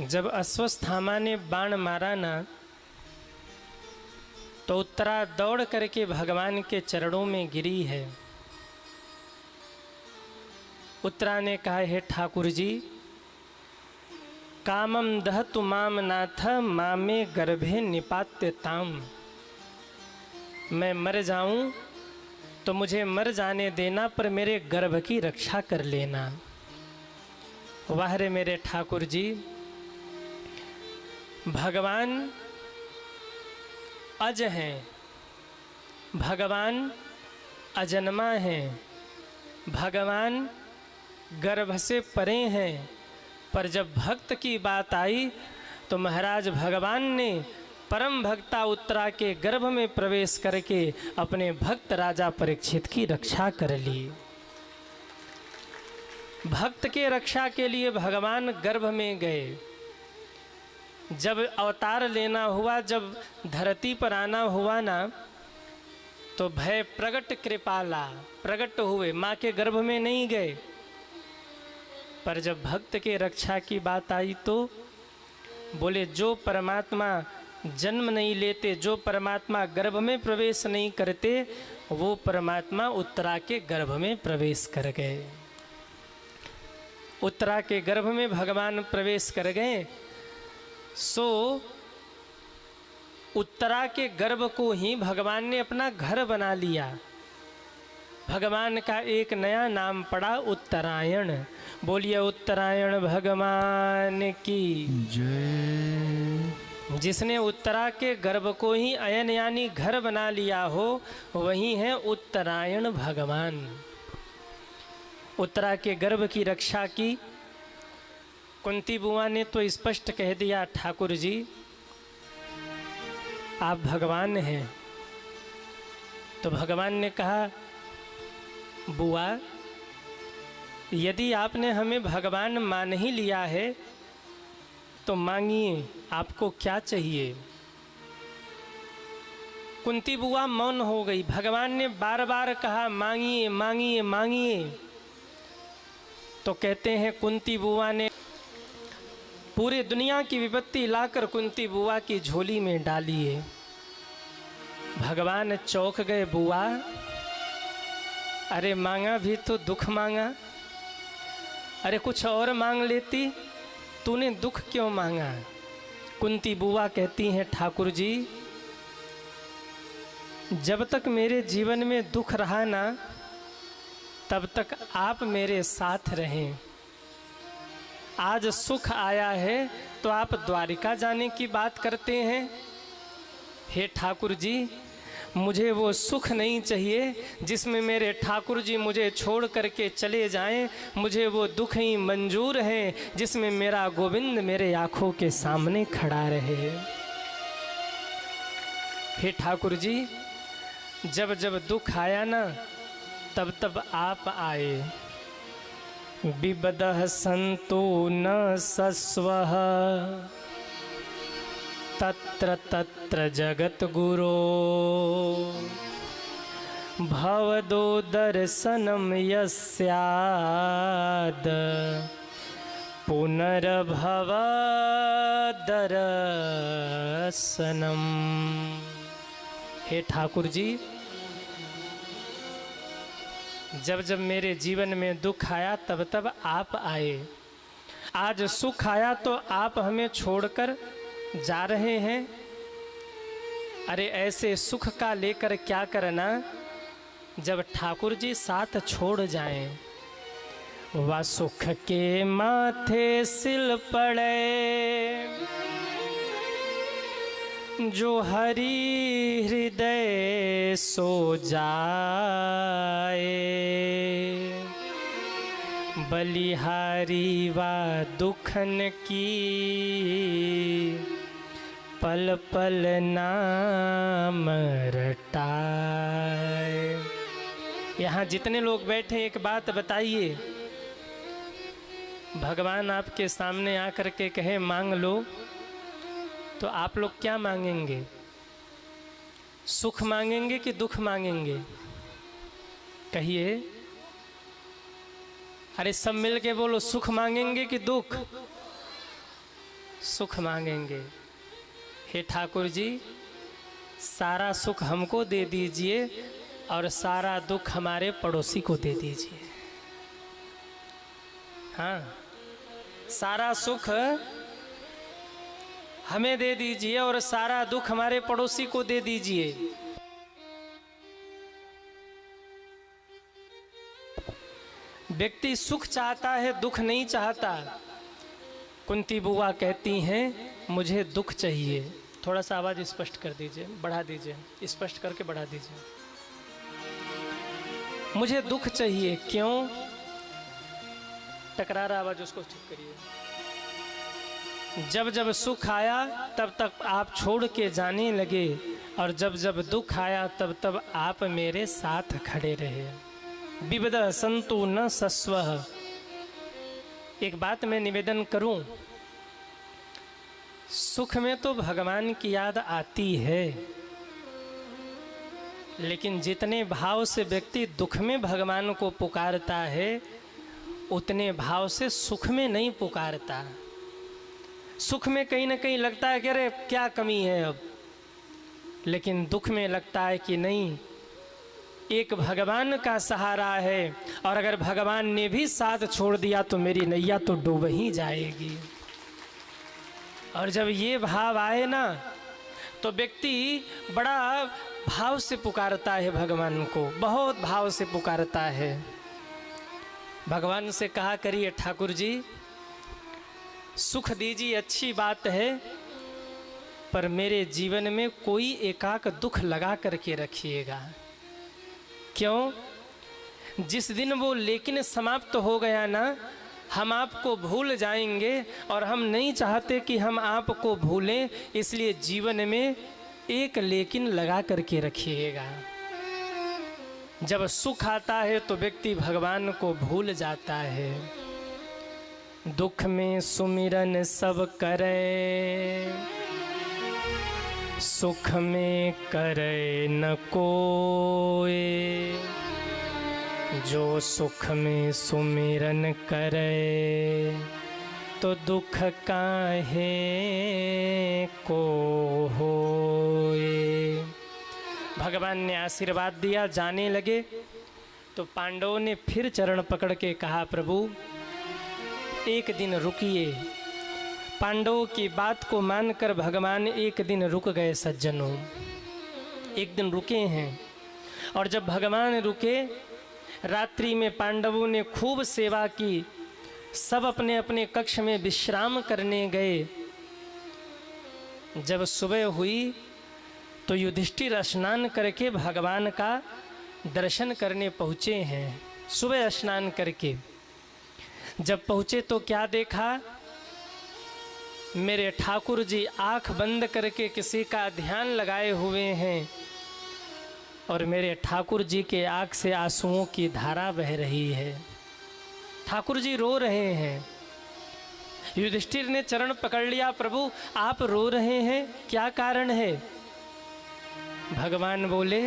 जब अश्वत्थामा ने बाण मारा ना, तो उत्तरा दौड़ करके भगवान के चरणों में गिरी है। उत्तरा ने कहा, हे ठाकुर जी, कामम दहतु माम नाथ मामे गर्भे निपात्यताम। मैं मर जाऊं तो मुझे मर जाने देना, पर मेरे गर्भ की रक्षा कर लेना। वाह रे मेरे ठाकुर जी, भगवान अज हैं, भगवान अजन्मा हैं, भगवान गर्भ से परे हैं। पर जब भक्त की बात आई तो महाराज भगवान ने परम भक्ता उत्तरा के गर्भ में प्रवेश करके अपने भक्त राजा परीक्षित की रक्षा कर ली। भक्त के रक्षा के लिए भगवान गर्भ में गए। जब अवतार लेना हुआ, जब धरती पर आना हुआ ना, तो भय प्रगट कृपाला प्रगट हुए, माँ के गर्भ में नहीं गए। पर जब भक्त के रक्षा की बात आई तो बोले, जो परमात्मा जन्म नहीं लेते, जो परमात्मा गर्भ में प्रवेश नहीं करते, वो परमात्मा उत्तरा के गर्भ में प्रवेश कर गए। उत्तरा के गर्भ में भगवान प्रवेश कर गए। सो उत्तरा के गर्भ को ही भगवान ने अपना घर बना लिया। भगवान का एक नया नाम पड़ा, उत्तरायण। बोलिए उत्तरायण भगवान की जय। जिसने उत्तरा के गर्भ को ही अयन यानी घर बना लिया हो, वही है उत्तरायण भगवान। उत्तरा के गर्भ की रक्षा की। कुंती बुआ ने तो स्पष्ट कह दिया, ठाकुर जी आप भगवान हैं। तो भगवान ने कहा, बुआ यदि आपने हमें भगवान मान ही लिया है तो मांगिए, आपको क्या चाहिए। कुंती बुआ मौन हो गई। भगवान ने बार बार कहा, मांगिए मांगिए मांगिए। तो कहते हैं कुंती बुआ ने पूरी दुनिया की विपत्ति लाकर कुंती बुआ की झोली में डाली है। भगवान चौंक गए, बुआ अरे मांगा भी तो दुख मांगा, अरे कुछ और मांग लेती, तूने दुख क्यों मांगा। कुंती बुआ कहती हैं, ठाकुर जी जब तक मेरे जीवन में दुख रहा ना, तब तक आप मेरे साथ रहें। आज सुख आया है तो आप द्वारिका जाने की बात करते हैं। हे ठाकुर जी, मुझे वो सुख नहीं चाहिए जिसमें मेरे ठाकुर जी मुझे छोड़ करके चले जाएं। मुझे वो दुख ही मंजूर है जिसमें मेरा गोविंद मेरे आँखों के सामने खड़ा रहे। हे ठाकुर जी, जब जब दुख आया ना, तब तब आप आए। बिबदः सन्तु न सस्वः तत्र तत्र जगत गुरो भवदो दर्शनम यस्याद पुनर्भव दर्शनम। हे ठाकुर जी, जब जब मेरे जीवन में दुख आया तब तब आप आए। आज सुख आया तो आप हमें छोड़कर जा रहे हैं। अरे ऐसे सुख का लेकर क्या करना जब ठाकुर जी साथ छोड़ जाएं। वह सुख के माथे सिल पड़े जो हरि हृदय सो जाए। बलिहारी वा दुखन की पल पल नाम रटाए। यहाँ जितने लोग बैठे एक बात बताइए, भगवान आपके सामने आकर के कहे मांग लो, तो आप लोग क्या मांगेंगे? सुख मांगेंगे कि दुख मांगेंगे? कहिए। अरे सब मिल के बोलो, सुख मांगेंगे कि दुख? सुख मांगेंगे। हे ठाकुर जी, सारा सुख हमको दे दीजिए और सारा दुख हमारे पड़ोसी को दे दीजिए। हाँ, सारा सुख हमें दे दीजिए और सारा दुख हमारे पड़ोसी को दे दीजिए। व्यक्ति सुख चाहता है, दुख नहीं चाहता। कुंती बुआ कहती हैं, मुझे दुख चाहिए। थोड़ा सा आवाज़ स्पष्ट कर दीजिए, बढ़ा दीजिए, स्पष्ट करके बढ़ा दीजिए। मुझे दुख चाहिए। क्यों? टकरार आवाज़ उसको ठीक करिए। जब जब सुख आया तब तब आप छोड़ के जाने लगे, और जब जब दुख आया तब तब आप मेरे साथ खड़े रहे। विविध संतु न सस्वः। एक बात मैं निवेदन करूं, सुख में तो भगवान की याद आती है, लेकिन जितने भाव से व्यक्ति दुख में भगवान को पुकारता है, उतने भाव से सुख में नहीं पुकारता। सुख में कहीं ना कहीं लगता है कि अरे क्या कमी है अब, लेकिन दुख में लगता है कि नहीं, एक भगवान का सहारा है, और अगर भगवान ने भी साथ छोड़ दिया तो मेरी नैया तो डूब ही जाएगी। और जब ये भाव आए ना, तो व्यक्ति बड़ा भाव से पुकारता है भगवान को, बहुत भाव से पुकारता है। भगवान से कहा करिए, ठाकुर जी सुख दीजिए, अच्छी बात है, पर मेरे जीवन में कोई एकाक दुख लगा करके रखिएगा। क्यों? जिस दिन वो लेकिन समाप्त हो गया ना, हम आपको भूल जाएंगे, और हम नहीं चाहते कि हम आपको भूलें, इसलिए जीवन में एक लेकिन लगा करके रखिएगा। जब सुख आता है तो व्यक्ति भगवान को भूल जाता है। दुख में सुमिरन सब करे, सुख में करे न कोई। जो सुख में सुमिरन करे, तो दुख काहे को होए। भगवान ने आशीर्वाद दिया, जाने लगे। तो पांडवों ने फिर चरण पकड़ के कहा, प्रभु एक दिन रुकिए। पांडवों की बात को मानकर भगवान एक दिन रुक गए। सज्जनों, एक दिन रुके हैं, और जब भगवान रुके, रात्रि में पांडवों ने खूब सेवा की, सब अपने अपने कक्ष में विश्राम करने गए। जब सुबह हुई तो युधिष्ठिर स्नान करके भगवान का दर्शन करने पहुँचे हैं। सुबह स्नान करके जब पहुँचे तो क्या देखा, मेरे ठाकुर जी आँख बंद करके किसी का ध्यान लगाए हुए हैं, और मेरे ठाकुर जी के आँख से आंसुओं की धारा बह रही है। ठाकुर जी रो रहे हैं। युधिष्ठिर ने चरण पकड़ लिया, प्रभु आप रो रहे हैं, क्या कारण है? भगवान बोले,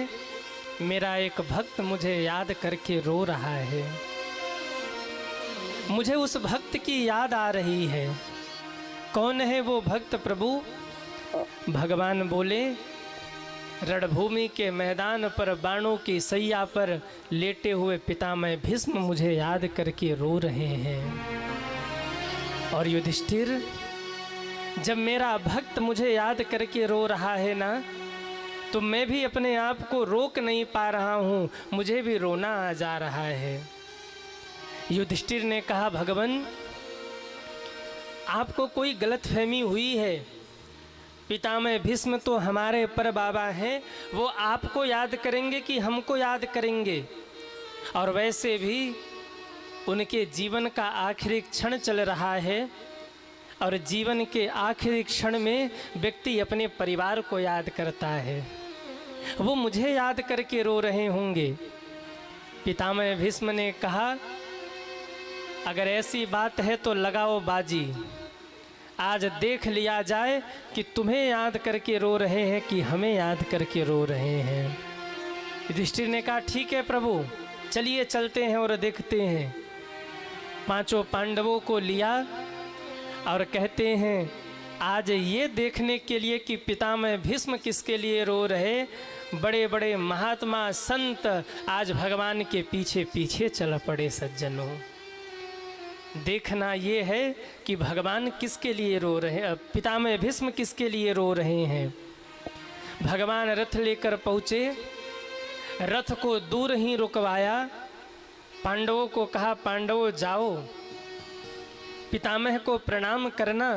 मेरा एक भक्त मुझे याद करके रो रहा है, मुझे उस भक्त की याद आ रही है। कौन है वो भक्त प्रभु? भगवान बोले, रणभूमि के मैदान पर बाणों की सैया पर लेटे हुए पितामह भीष्म मुझे याद करके रो रहे हैं। और युधिष्ठिर, जब मेरा भक्त मुझे याद करके रो रहा है ना, तो मैं भी अपने आप को रोक नहीं पा रहा हूँ, मुझे भी रोना आ जा रहा है। युधिष्ठिर ने कहा, भगवान आपको कोई गलतफहमी हुई है। पितामह भीष्म तो हमारे पर बाबा हैं, वो आपको याद करेंगे कि हमको याद करेंगे? और वैसे भी उनके जीवन का आखिरी क्षण चल रहा है, और जीवन के आखिरी क्षण में व्यक्ति अपने परिवार को याद करता है। वो मुझे याद करके रो रहे होंगे। पितामह भीष्म ने कहा, अगर ऐसी बात है तो लगाओ बाजी, आज देख लिया जाए कि तुम्हें याद करके रो रहे हैं कि हमें याद करके रो रहे हैं। युधिष्ठिर ने कहा, ठीक है प्रभु, चलिए चलते हैं और देखते हैं। पांचों पांडवों को लिया और कहते हैं, आज ये देखने के लिए कि पितामह भीष्म किसके लिए रो रहे, बड़े बड़े महात्मा संत आज भगवान के पीछे पीछे चल पड़े। सज्जनों, देखना ये है कि भगवान किसके लिए रो रहे हैं, पितामह भीष्म किसके लिए रो रहे हैं। भगवान रथ लेकर पहुँचे, रथ को दूर ही रुकवाया, पांडवों को कहा पांडवों जाओ, पितामह को प्रणाम करना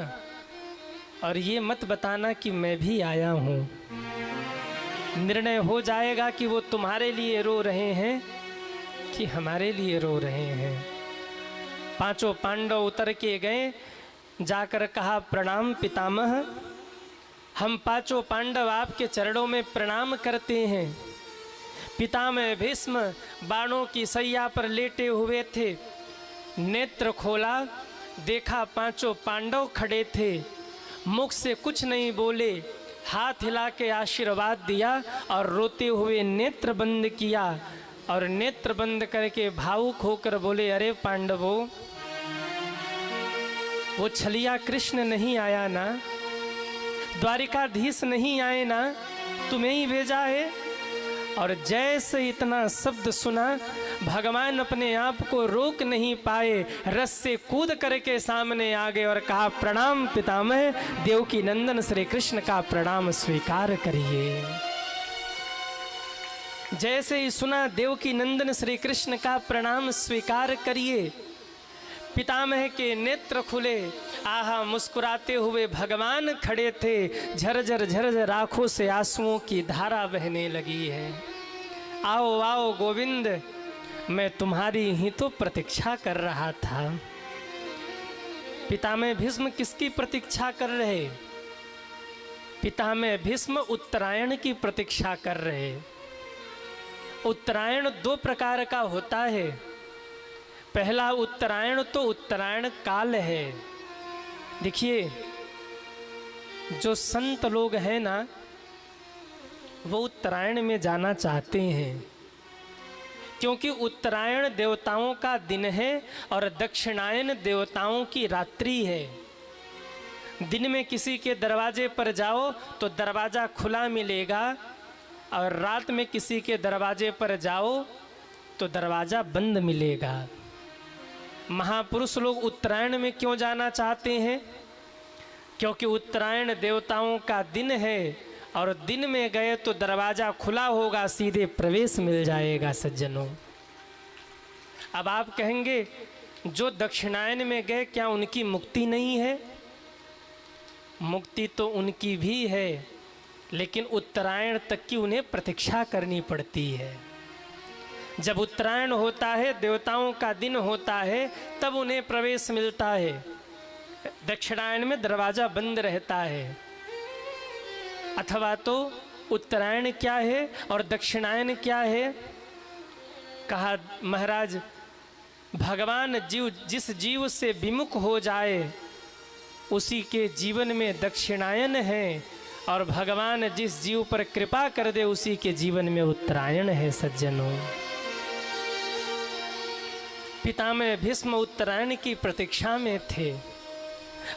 और ये मत बताना कि मैं भी आया हूँ। निर्णय हो जाएगा कि वो तुम्हारे लिए रो रहे हैं कि हमारे लिए रो रहे हैं। पांचों पांडव उतर के गए, जाकर कहा प्रणाम पितामह, हम पांचों पांडव आपके चरणों में प्रणाम करते हैं। पितामह भीष्म बाणों की सैया पर लेटे हुए थे, नेत्र खोला, देखा पांचों पांडव खड़े थे, मुख से कुछ नहीं बोले, हाथ हिला के आशीर्वाद दिया और रोते हुए नेत्र बंद किया और नेत्र बंद करके भावुक होकर बोले अरे पांडवों, वो छलिया कृष्ण नहीं आया ना, द्वारिकाधीश नहीं आए ना, तुम्हें ही भेजा है। और जैसे इतना शब्द सुना, भगवान अपने आप को रोक नहीं पाए, रस से कूद करके सामने आ गए और कहा प्रणाम पितामह, देवकी नंदन श्री कृष्ण का प्रणाम स्वीकार करिए। जैसे ही सुना देवकी नंदन श्री कृष्ण का प्रणाम स्वीकार करिए, पितामह के नेत्र खुले, आहा मुस्कुराते हुए भगवान खड़े थे, झरझर झरझर आंखों से आंसुओं की धारा बहने लगी है। आओ आओ गोविंद, मैं तुम्हारी ही तो प्रतीक्षा कर रहा था। पितामह भीष्म किसकी प्रतीक्षा कर रहे? पितामह भीष्म उत्तरायण की प्रतीक्षा कर रहे। उत्तरायण दो प्रकार का होता है। पहला उत्तरायण तो उत्तरायण काल है। देखिए, जो संत लोग हैं ना, वो उत्तरायण में जाना चाहते हैं, क्योंकि उत्तरायण देवताओं का दिन है और दक्षिणायन देवताओं की रात्रि है। दिन में किसी के दरवाजे पर जाओ तो दरवाज़ा खुला मिलेगा, और रात में किसी के दरवाजे पर जाओ तो दरवाज़ा बंद मिलेगा। महापुरुष लोग उत्तरायण में क्यों जाना चाहते हैं? क्योंकि उत्तरायण देवताओं का दिन है और दिन में गए तो दरवाज़ा खुला होगा, सीधे प्रवेश मिल जाएगा। सज्जनों, अब आप कहेंगे जो दक्षिणायन में गए क्या उनकी मुक्ति नहीं है? मुक्ति तो उनकी भी है, लेकिन उत्तरायण तक की उन्हें प्रतीक्षा करनी पड़ती है। जब उत्तरायण होता है, देवताओं का दिन होता है, तब उन्हें प्रवेश मिलता है। दक्षिणायन में दरवाज़ा बंद रहता है। अथवा तो उत्तरायण क्या है और दक्षिणायन क्या है? कहा महाराज, भगवान जिस जीव से विमुख हो जाए उसी के जीवन में दक्षिणायन है, और भगवान जिस जीव पर कृपा कर दे उसी के जीवन में उत्तरायण है। सज्जनों, पितामह भीष्म उत्तरायण की प्रतीक्षा में थे।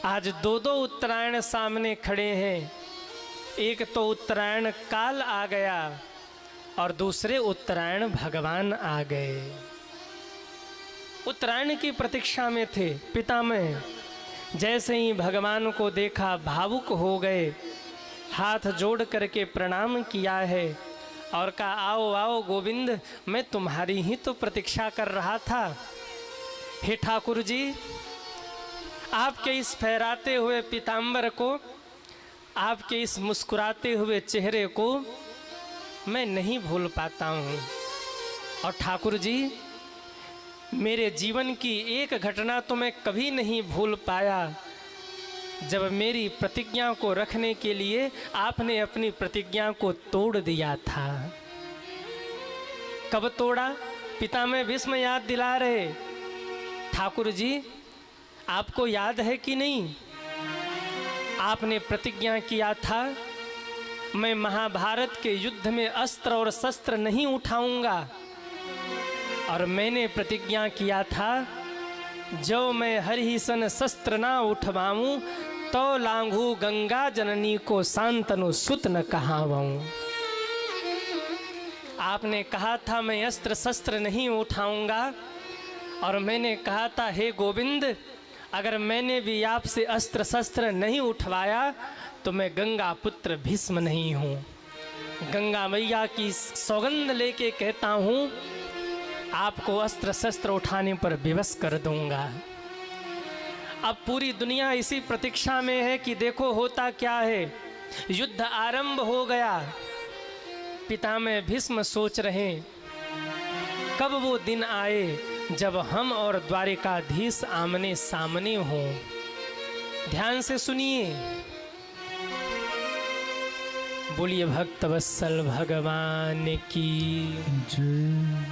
आज दो दो उत्तरायण सामने खड़े हैं। एक तो उत्तरायण काल आ गया और दूसरे उत्तरायण भगवान आ गए। उत्तरायण की प्रतीक्षा में थे पितामह। जैसे ही भगवान को देखा भावुक हो गए, हाथ जोड़ करके प्रणाम किया है और कहा आओ आओ गोविंद, मैं तुम्हारी ही तो प्रतीक्षा कर रहा था। हे ठाकुर जी, आपके इस फहराते हुए पीताम्बर को, आपके इस मुस्कुराते हुए चेहरे को मैं नहीं भूल पाता हूँ। और ठाकुर जी, मेरे जीवन की एक घटना तो मैं कभी नहीं भूल पाया, जब मेरी प्रतिज्ञा को रखने के लिए आपने अपनी प्रतिज्ञा को तोड़ दिया था। कब तोड़ा? पितामह भीष्म याद दिला रहे। ठाकुर जी, आपको याद है कि नहीं? आपने प्रतिज्ञा किया था मैं महाभारत के युद्ध में अस्त्र और शस्त्र नहीं उठाऊंगा, और मैंने प्रतिज्ञा किया था जो मैं हरिसन शस्त्र ना उठवाऊं तो लांघू गंगा जननी को शांतनु सुत न कहावऊं। आपने कहा था मैं अस्त्र शस्त्र नहीं उठाऊंगा, और मैंने कहा था हे गोविंद, अगर मैंने भी आपसे अस्त्र शस्त्र नहीं उठवाया तो मैं गंगा पुत्र भीष्म नहीं हूँ। गंगा मैया की सौगंध लेके कहता हूँ, आपको अस्त्र शस्त्र उठाने पर विवश कर दूंगा। अब पूरी दुनिया इसी प्रतीक्षा में है कि देखो होता क्या है। युद्ध आरंभ हो गया। पितामह भीष्म सोच रहे कब वो दिन आए जब हम और द्वारिकाधीश आमने सामने हों। ध्यान से सुनिए, बोलिए भक्तवत्सल भगवान की जय।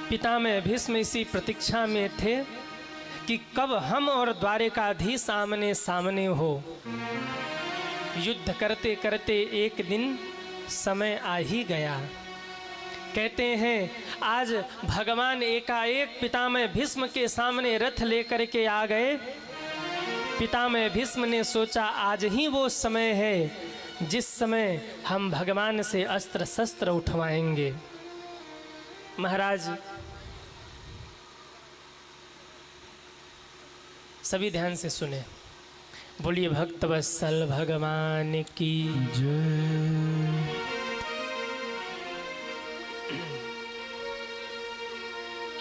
पितामह भीष्म इसी प्रतीक्षा में थे कि कब हम और द्वारिकाधीश आमने सामने हो। युद्ध करते करते एक दिन समय आ ही गया। कहते हैं आज भगवान एकाएक पितामह भीष्म के सामने रथ लेकर के आ गए। पितामह भीष्म ने सोचा आज ही वो समय है जिस समय हम भगवान से अस्त्र शस्त्र उठवाएंगे। महाराज सभी ध्यान से सुने, बोलिए भक्तवत्सल भगवान की जय।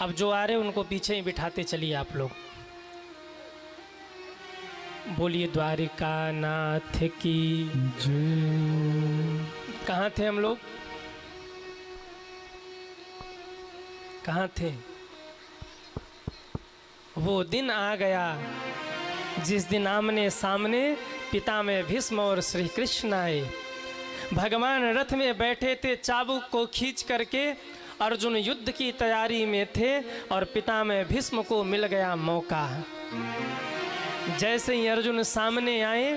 अब जो आ रहे उनको पीछे ही बिठाते चलिए आप लोग। बोलिए द्वारिका नाथ की जय। कहाँ थे हम लोग, कहाँ थे? वो दिन आ गया जिस दिन आमने सामने पितामह भीष्म और श्री कृष्ण आए। भगवान रथ में बैठे थे, चाबुक को खींच करके अर्जुन युद्ध की तैयारी में थे और पितामह भीष्म को मिल गया मौका। जैसे ही अर्जुन सामने आए,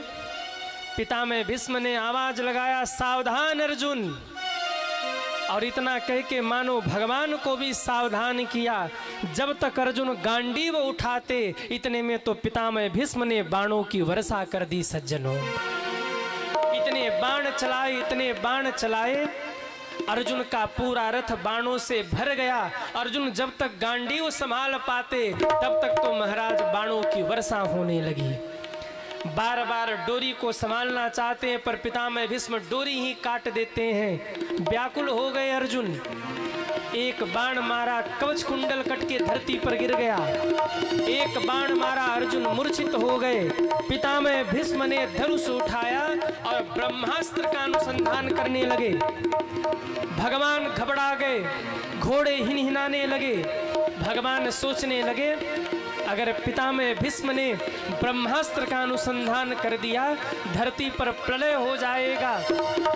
पितामह भीष्म ने आवाज लगाया सावधान अर्जुन, और इतना कह के मानो भगवान को भी सावधान किया। जब तक अर्जुन गांडीव उठाते इतने में तो पितामह भीष्म ने बाणों की वर्षा कर दी। सज्जनों, इतने बाण चलाए, इतने बाण चलाए, अर्जुन का पूरा रथ बाणों से भर गया। अर्जुन जब तक गांडीव संभाल पाते तब तक तो महाराज बाणों की वर्षा होने लगी। बार बार डोरी को संभालना चाहते हैं पर पितामह भीष्म डोरी ही काट देते हैं। व्याकुल हो गए अर्जुन। एक बाण मारा, कवच कुंडल कट के धरती पर गिर गया। एक बाण मारा, अर्जुन मूर्छित हो गए। पितामह भीष्म ने धनुष उठाया और ब्रह्मास्त्र का अनुसंधान करने लगे। भगवान घबरा गए, घोड़े हिनहिनाने लगे। भगवान सोचने लगे अगर पितामह भीष्म ने ब्रह्मास्त्र का अनुसंधान कर दिया धरती पर प्रलय हो जाएगा।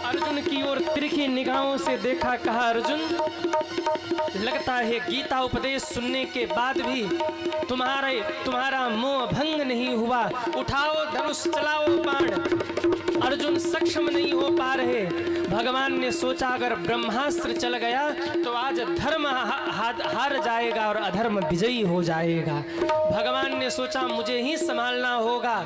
अर्जुन की ओर तिरछी निगाहों से देखा, कहा अर्जुन लगता है गीता उपदेश सुनने के बाद भी तुम्हारा मोह भंग नहीं हुआ। उठाओ धनुष, चलाओ बाण। अर्जुन सक्षम नहीं हो पा रहे। भगवान ने सोचा अगर ब्रह्मास्त्र चल गया तो आज धर्म हार जाएगा और अधर्म विजयी हो जाएगा। भगवान ने सोचा मुझे ही संभालना होगा।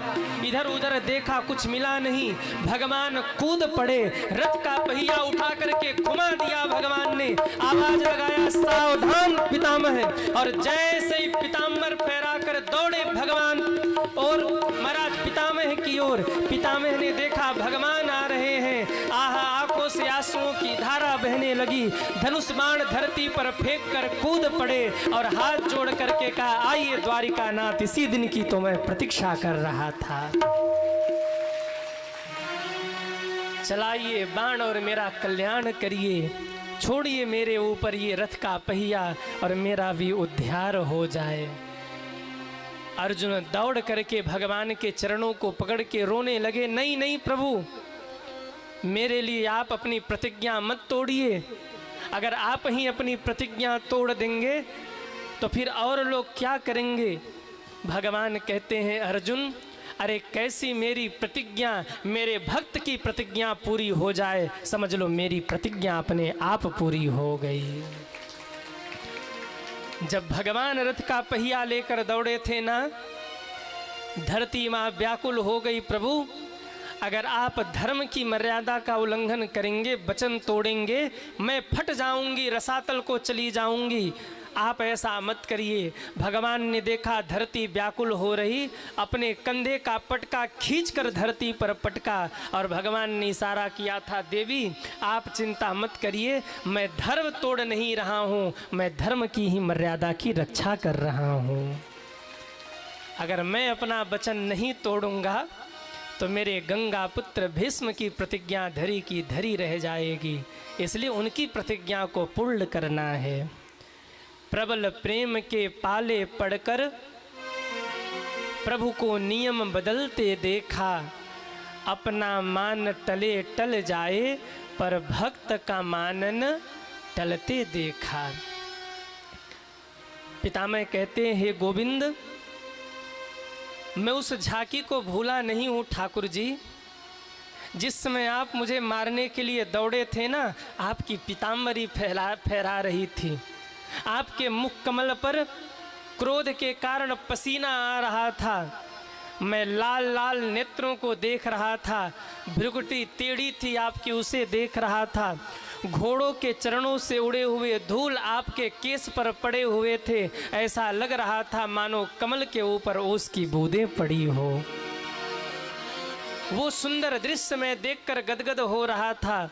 इधर उधर देखा, कुछ मिला नहीं। भगवान कूद पड़े, रथ का पहिया उठा करके घुमा दिया। भगवान ने आवाज लगाया सावधान पितामह, और जैसे ही पिताम्बर फहरा कर दौड़े भगवान और महाराज पितामह की ओर। पितामह ने देखा भगवान आ रहे हैं। आहा, आंखों से आंसुओं की धारा बहने लगी। धनुष बाण धरती पर फेंक कर कूद पड़े और हाथ जोड़ करके कहा आइए द्वारिका नाथ, इसी दिन की तो मैं प्रतीक्षा कर रहा था। चलाइए बाण और मेरा कल्याण करिए, छोड़िए मेरे ऊपर ये रथ का पहिया और मेरा भी उद्धार हो जाए। अर्जुन दौड़ करके भगवान के चरणों को पकड़ के रोने लगे, नहीं नहीं प्रभु, मेरे लिए आप अपनी प्रतिज्ञा मत तोड़िए। अगर आप ही अपनी प्रतिज्ञा तोड़ देंगे तो फिर और लोग क्या करेंगे। भगवान कहते हैं अर्जुन, अरे कैसी मेरी प्रतिज्ञा, मेरे भक्त की प्रतिज्ञा पूरी हो जाए, समझ लो मेरी प्रतिज्ञा अपने आप पूरी हो गई। जब भगवान रथ का पहिया लेकर दौड़े थे ना, धरती माँ व्याकुल हो गई, प्रभु अगर आप धर्म की मर्यादा का उल्लंघन करेंगे, वचन तोड़ेंगे, मैं फट जाऊंगी, रसातल को चली जाऊंगी, आप ऐसा मत करिए। भगवान ने देखा धरती व्याकुल हो रही, अपने कंधे का पटका खींचकर धरती पर पटका और भगवान ने इशारा किया था, देवी आप चिंता मत करिए, मैं धर्म तोड़ नहीं रहा हूँ, मैं धर्म की ही मर्यादा की रक्षा कर रहा हूँ। अगर मैं अपना वचन नहीं तोड़ूंगा तो मेरे गंगा पुत्र भीष्म की प्रतिज्ञा धरी की धरी रह जाएगी, इसलिए उनकी प्रतिज्ञा को पूर्ण करना है। प्रबल प्रेम के पाले पड़कर प्रभु को नियम बदलते देखा, अपना मान टले टल जाए पर भक्त का मानन टलते देखा। पितामह कहते हैं, हे गोविंद मैं उस झांकी को भूला नहीं हूँ ठाकुर जी, जिस समय आप मुझे मारने के लिए दौड़े थे ना, आपकी पीताम्बरी फहरा रही थी, आपके मुख कमल पर क्रोध के कारण पसीना आ रहा था, मैं लाल लाल नेत्रों को देख रहा था, भ्रुकुटी टेढ़ी थी आपकी उसे देख रहा था, घोड़ों के चरणों से उड़े हुए धूल आपके केस पर पड़े हुए थे, ऐसा लग रहा था मानो कमल के ऊपर ओस की बूंदें पड़ी हो। वो सुंदर दृश्य मैं देखकर गदगद हो रहा था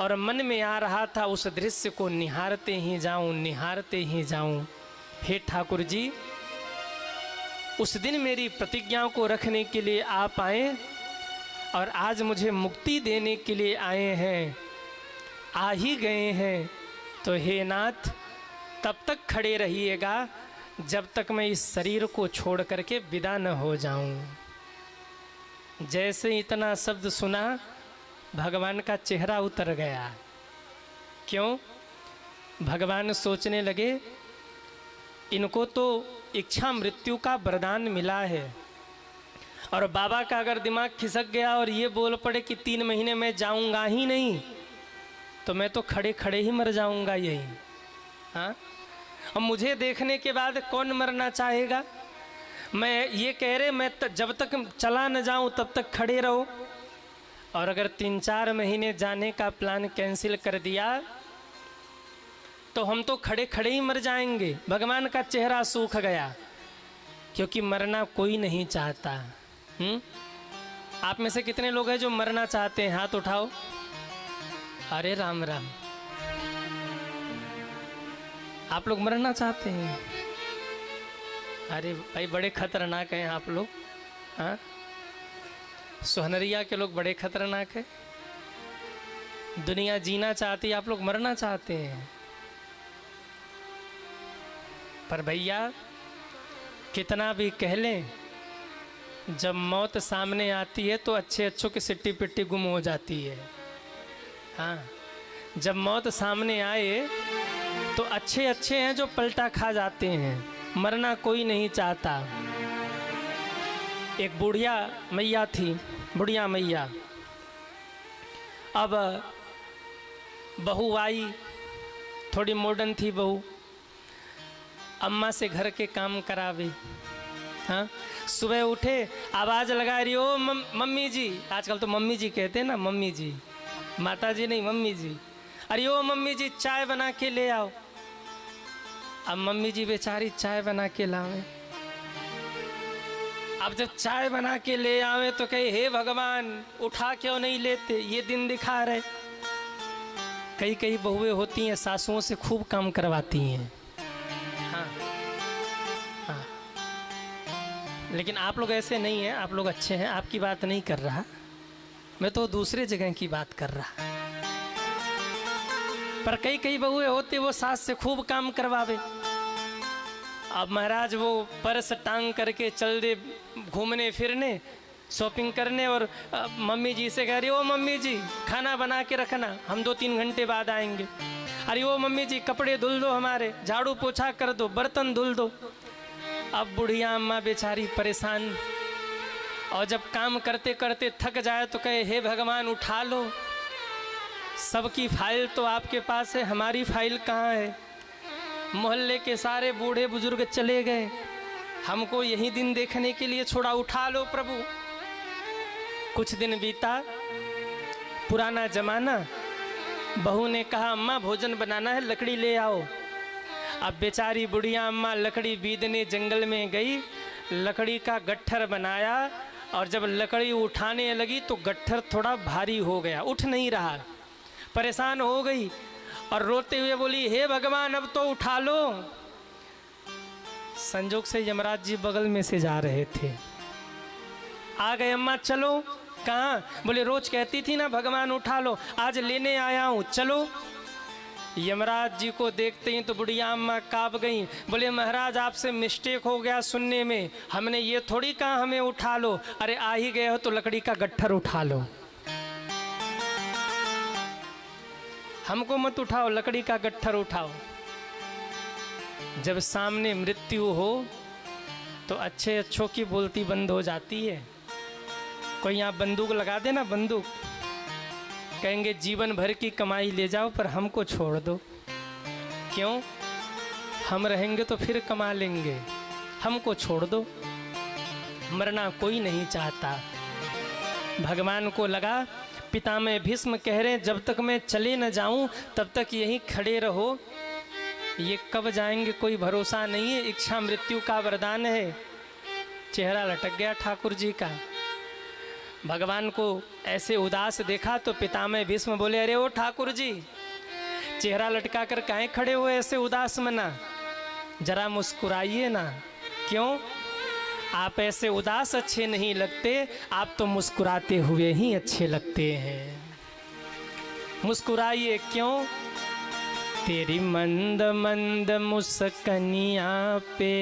और मन में आ रहा था उस दृश्य को निहारते ही जाऊं, निहारते ही जाऊं। हे ठाकुर जी, उस दिन मेरी प्रतिज्ञा को रखने के लिए आप आए और आज मुझे मुक्ति देने के लिए आए हैं, आ ही गए हैं, तो हे नाथ तब तक खड़े रहिएगा जब तक मैं इस शरीर को छोड़ करके विदा न हो जाऊं। जैसे इतना शब्द सुना भगवान का चेहरा उतर गया। क्यों? भगवान सोचने लगे इनको तो इच्छा मृत्यु का वरदान मिला है और बाबा का अगर दिमाग खिसक गया और ये बोल पड़े कि 3 महीने में जाऊंगा ही नहीं तो मैं तो खड़े खड़े ही मर जाऊंगा यही। हाँ, और मुझे देखने के बाद कौन मरना चाहेगा? मैं ये कह रहे मैं जब तक चला न जाऊं तब तक खड़े रहो, और अगर 3-4 महीने जाने का प्लान कैंसिल कर दिया तो हम तो खड़े खड़े ही मर जाएंगे। भगवान का चेहरा सूख गया क्योंकि मरना कोई नहीं चाहता। आप में से कितने लोग हैं जो मरना चाहते हैं? हाथ उठाओ। अरे राम राम, आप लोग मरना चाहते हैं? अरे भाई बड़े खतरनाक हैं आप लोग। हाँ, सोहनरिया के लोग बड़े खतरनाक है। दुनिया जीना चाहती है, आप लोग मरना चाहते हैं। पर भैया कितना भी कह लें, जब मौत सामने आती है तो अच्छे अच्छों की सिट्टी पिट्टी गुम हो जाती है। हाँ, जब मौत सामने आए तो अच्छे अच्छे हैं जो पलटा खा जाते हैं, मरना कोई नहीं चाहता। एक बुढ़िया मैया थी, बुढ़िया मैया। अब बहू आई, थोड़ी मॉडर्न थी बहू, अम्मा से घर के काम करावे। हाँ, सुबह उठे आवाज़ लगा रही, ओ मम्मी जी, आजकल तो मम्मी जी कहते हैं ना, मम्मी जी, माता जी नहीं, मम्मी जी। अरे ओ मम्मी जी चाय बना के ले आओ। अब मम्मी जी बेचारी चाय बना के लावे। अब जब चाय बना के ले आवे तो कहे हे भगवान उठा क्यों नहीं लेते, ये दिन दिखा रहे। कई कई बहुएं होती हैं सासुओं से खूब काम करवाती हैं। हाँ हाँ, लेकिन आप लोग ऐसे नहीं हैं, आप लोग अच्छे हैं, आपकी बात नहीं कर रहा मैं, तो दूसरे जगह की बात कर रहा। पर कई कई बहुएं होती वो सास से खूब काम करवावे। अब महाराज वो पर्स टांग करके चल दे घूमने फिरने, शॉपिंग करने, और मम्मी जी से कह रही ओ मम्मी जी खाना बना के रखना, हम 2-3 घंटे बाद आएंगे। अरे ओ मम्मी जी कपड़े धुल दो, हमारे झाड़ू पोछा कर दो, बर्तन धुल दो। अब बुढ़िया अम्मा बेचारी परेशान, और जब काम करते करते थक जाए तो कहे हे भगवान उठा लो, सबकी फाइल तो आपके पास है, हमारी फाइल कहाँ है? मोहल्ले के सारे बूढ़े बुजुर्ग चले गए, हमको यही दिन देखने के लिए छोड़ा, उठा लो प्रभु। कुछ दिन बीता, पुराना जमाना, बहू ने कहा अम्मा भोजन बनाना है, लकड़ी ले आओ। अब बेचारी बुढ़िया अम्मा लकड़ी बीदने जंगल में गई, लकड़ी का गट्ठर बनाया, और जब लकड़ी उठाने लगी तो गट्ठर थोड़ा भारी हो गया, उठ नहीं रहा, परेशान हो गई और रोते हुए बोली हे भगवान अब तो उठा लो। संजोग से यमराज जी बगल में से जा रहे थे, आ गए। अम्मा चलो। कहाँ? बोले रोज कहती थी ना भगवान उठा लो, आज लेने आया हूँ, चलो। यमराज जी को देखते ही तो बुढ़िया अम्मा काँप गई, बोले महाराज आपसे मिस्टेक हो गया सुनने में, हमने ये थोड़ी कहा हमें उठा लो, अरे आ ही गए हो तो लकड़ी का गट्ठर उठा लो, हमको मत उठाओ, लकड़ी का गट्ठर उठाओ। जब सामने मृत्यु हो तो अच्छे अच्छों की बोलती बंद हो जाती है। कोई यहाँ बंदूक लगा दे ना, बंदूक, कहेंगे जीवन भर की कमाई ले जाओ पर हमको छोड़ दो। क्यों? हम रहेंगे तो फिर कमा लेंगे, हमको छोड़ दो। मरना कोई नहीं चाहता। भगवान को लगा, पितामह भीष्म कह रहे जब तक मैं चले न जाऊं तब तक यहीं खड़े रहो, ये कब जाएंगे कोई भरोसा नहीं है, इच्छा मृत्यु का वरदान है। चेहरा लटक गया ठाकुर जी का। भगवान को ऐसे उदास देखा तो पितामह भीष्म बोले अरे ओ ठाकुर जी, चेहरा लटका कर काहे खड़े हुए ऐसे उदास मना, जरा मुस्कुराइए ना। क्यों? आप ऐसे उदास अच्छे नहीं लगते, आप तो मुस्कुराते हुए ही अच्छे लगते हैं। मुस्कुराइए। क्यों? तेरी मंद मंद मुस्कनिया पे,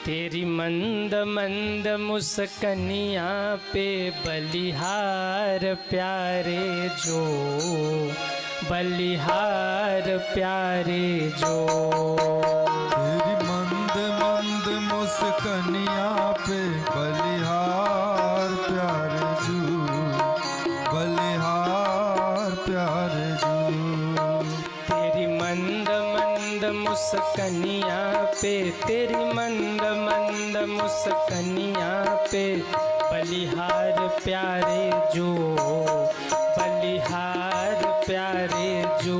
तेरी मंद मंद मुस्कनिया पे बलिहार प्यारे जो, बलिहार प्यारे जो। तेरी मंद मंद मुस्कनिया पे बलिहार प्यारे जो, बलिहार प्यारे जो। तेरी मंद मंद मुस्कनिया पे, तेरी मंद मंद मुस्कनिया पे बलिहार प्यारे जो, बलिहार प्यारे जो।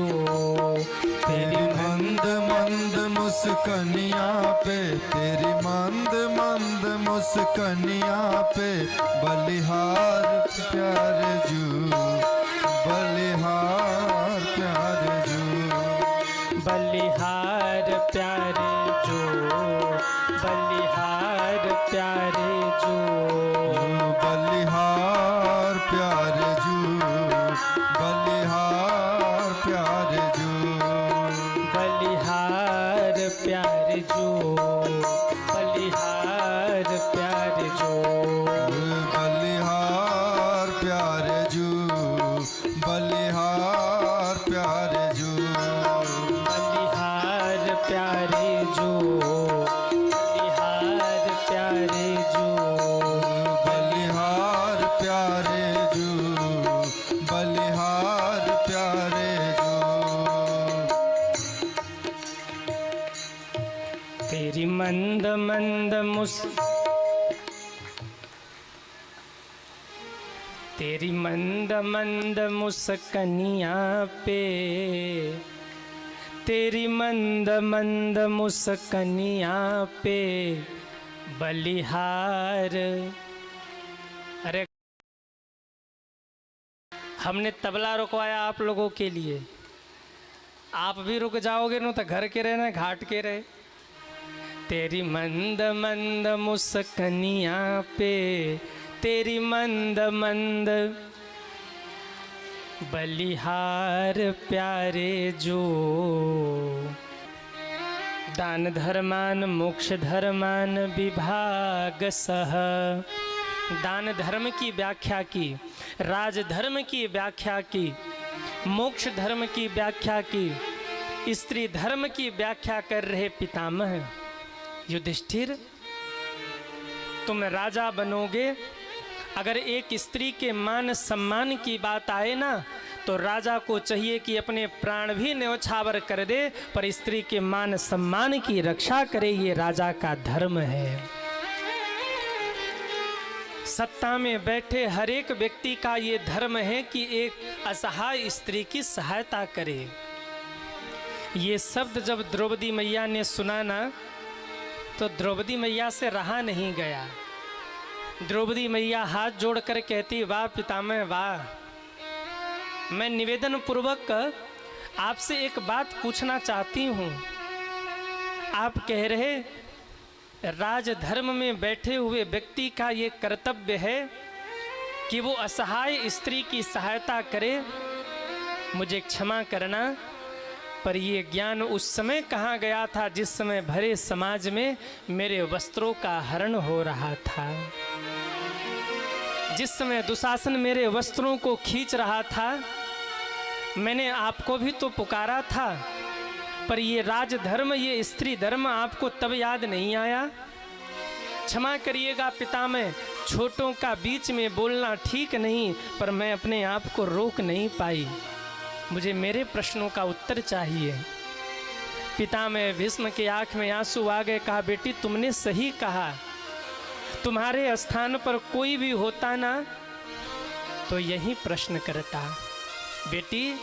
तेरी मंद मंद मुस्कनिया पे, तेरी मंद मंद मुस्कनिया पे बलिहार प्यारे जो, बलिहार प्यारे जो। बलिहार प्यारे जो, बलिहार प्यारे जो, बलिहार प्यारे जो, बलिहार प्यारे जो। बलिहार प्यारे जो, बलिहार प्यारे जो। बलिहार प्यारे जो, बलिहार प्यारे जो। बलिहार प्यारे जो, बलिहार प्यारे जो। बलिहार प्यारे जो, बलिहार प्यारे जो। तेरी मंद मंद तेरी मंद मंद मुस्कनिया पे, तेरी मंद मंद मुस्कनिया पे बलिहार। अरे हमने तबला रुकवाया आप लोगों के लिए, आप भी रुक जाओगे ना तो घर के रहे ना घाट के रहे। तेरी मंद मंद मुस्कनिया पे, तेरी मंद मंद बलिहार प्यारे जो। दान धर्मान मोक्ष धर्मान विभाग सह। दान धर्म की व्याख्या की, राजधर्म की व्याख्या की, मोक्ष धर्म की व्याख्या की, स्त्री धर्म की व्याख्या कर रहे पितामह युधिष्ठिर। तुम राजा बनोगे, अगर एक स्त्री के मान सम्मान की बात आए ना तो राजा को चाहिए कि अपने प्राण भी न्यौछावर कर दे, पर स्त्री के मान सम्मान की रक्षा करे। ये राजा का धर्म है। सत्ता में बैठे हर एक व्यक्ति का ये धर्म है कि एक असहाय स्त्री की सहायता करे। ये शब्द जब द्रौपदी मैया ने सुना ना, तो द्रौपदी मैया से रहा नहीं गया। द्रौपदी मैया हाथ जोड़कर कहती, वाह पितामह वाह, मैं निवेदन पूर्वक आपसे एक बात पूछना चाहती हूँ। आप कह रहे राजधर्म में बैठे हुए व्यक्ति का ये कर्तव्य है कि वो असहाय स्त्री की सहायता करे। मुझे क्षमा करना, पर ये ज्ञान उस समय कहाँ गया था जिस समय भरे समाज में मेरे वस्त्रों का हरण हो रहा था, जिस समय दुशासन मेरे वस्त्रों को खींच रहा था। मैंने आपको भी तो पुकारा था, पर ये राजधर्म, ये स्त्री धर्म आपको तब याद नहीं आया। क्षमा करिएगा पितामह, छोटों का बीच में बोलना ठीक नहीं, पर मैं अपने आप को रोक नहीं पाई। मुझे मेरे प्रश्नों का उत्तर चाहिए। पितामह भीष्म की आंख में आंसू आ गए। कहा, बेटी तुमने सही कहा, तुम्हारे स्थान पर कोई भी होता ना तो यही प्रश्न करता। बेटी,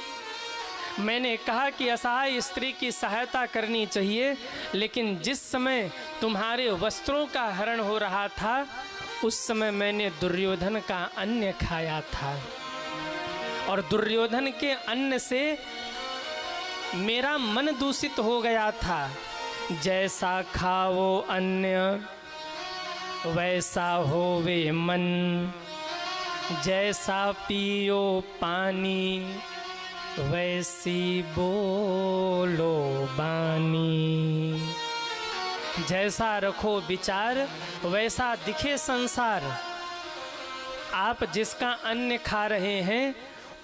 मैंने कहा कि असहाय स्त्री की सहायता करनी चाहिए, लेकिन जिस समय तुम्हारे वस्त्रों का हरण हो रहा था उस समय मैंने दुर्योधन का अन्न खाया था, और दुर्योधन के अन्न से मेरा मन दूषित हो गया था। जैसा खाओ अन्न वैसा होवे मन, जैसा पियो पानी वैसी बोलो बानी। जैसा रखो विचार वैसा दिखे संसार। आप जिसका अन्न खा रहे हैं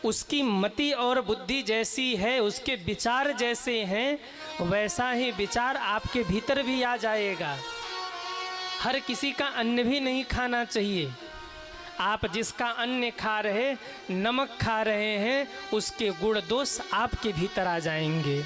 उसकी मति और बुद्धि जैसी है, उसके विचार जैसे हैं, वैसा ही विचार आपके भीतर भी आ जाएगा। हर किसी का अन्न भी नहीं खाना चाहिए। आप जिसका अन्न खा रहे, नमक खा रहे हैं, उसके गुण दोष आपके भीतर आ जाएंगे।